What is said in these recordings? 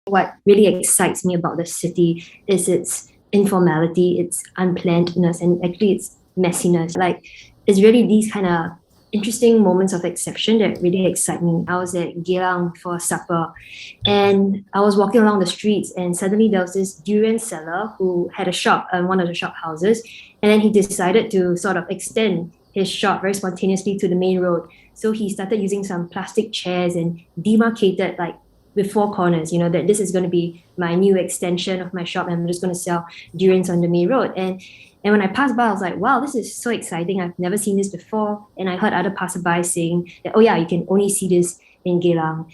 What really excites me about the city is its informality, its unplannedness, and actually its messiness. Like, it's really these kind of interesting moments of exception that really excite me. I was at Geylang for supper and I was walking along the streets and suddenly there was this durian seller who had a shop in one of the shop houses, and then he decided to sort of extend his shop very spontaneously to the main road. So he started using some plastic chairs and demarcated like with four corners, that this is going to be my new extension of my shop and I'm just going to sell durians on the main road. And when I passed by, I was like, wow, this is so exciting. I've never seen this before. And I heard other passersby saying that, oh yeah, you can only see this in Geylang.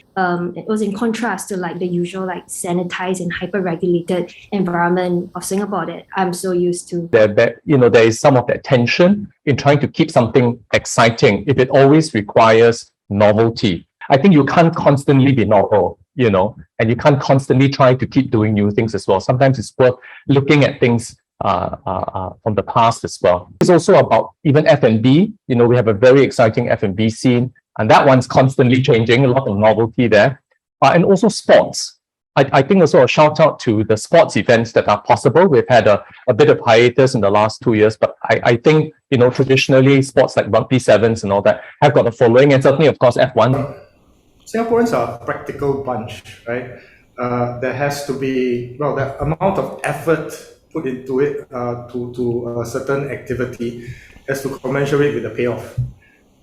It was in contrast to like the usual like sanitized and hyper-regulated environment of Singapore that I'm so used to. There is some of that tension in trying to keep something exciting if it always requires novelty. I think you can't constantly be novel, and you can't constantly try to keep doing new things as well. Sometimes it's worth looking at things from the past as well. It's also about even F&B. We have a very exciting F&B scene, and that one's constantly changing, a lot of novelty there. And also sports. I think also a shout out to the sports events that are possible. We've had a bit of hiatus in the last 2 years, but I think, traditionally sports like rugby sevens and all that have got a following, and certainly, of course, F1. Singaporeans are a practical bunch, right? There has to be, the amount of effort put into it to a certain activity has to commensurate with the payoff.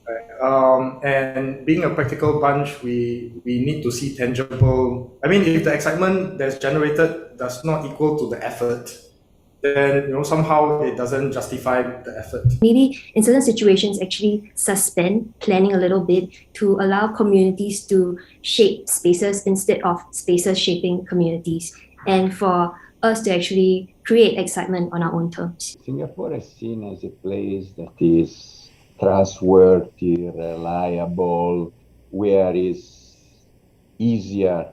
Right? And being a practical bunch, we need to see tangible. I mean, if the excitement that's generated does not equal to the effort, then somehow it doesn't justify the effort. Maybe in certain situations actually suspend planning a little bit to allow communities to shape spaces instead of spaces shaping communities, and for us to actually create excitement on our own terms. Singapore is seen as a place that is trustworthy, reliable, where it's easier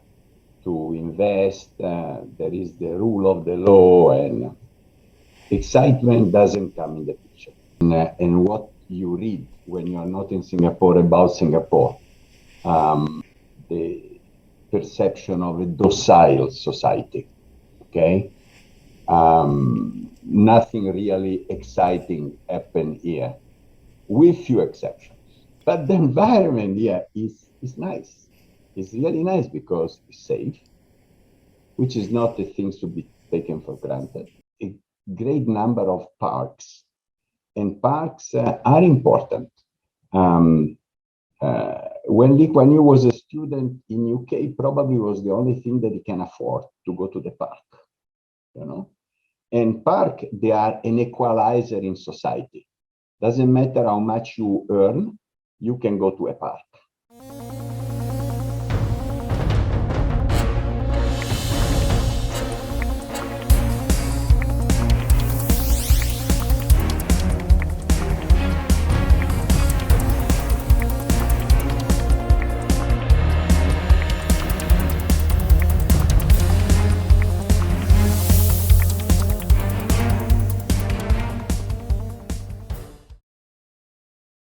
to invest, there is the rule of the law, and excitement doesn't come in the picture. And what you read when you are not in Singapore about Singapore, the perception of a docile society, okay? Nothing really exciting happened here, with few exceptions. But the environment here is nice. It's really nice because it's safe, which is not the things to be taken for granted. A great number of parks, and parks are important. When Lee Kuan Yew was a student in UK, probably was the only thing that he can afford to go to the park, And park, they are an equalizer in society. Doesn't matter how much you earn, you can go to a park.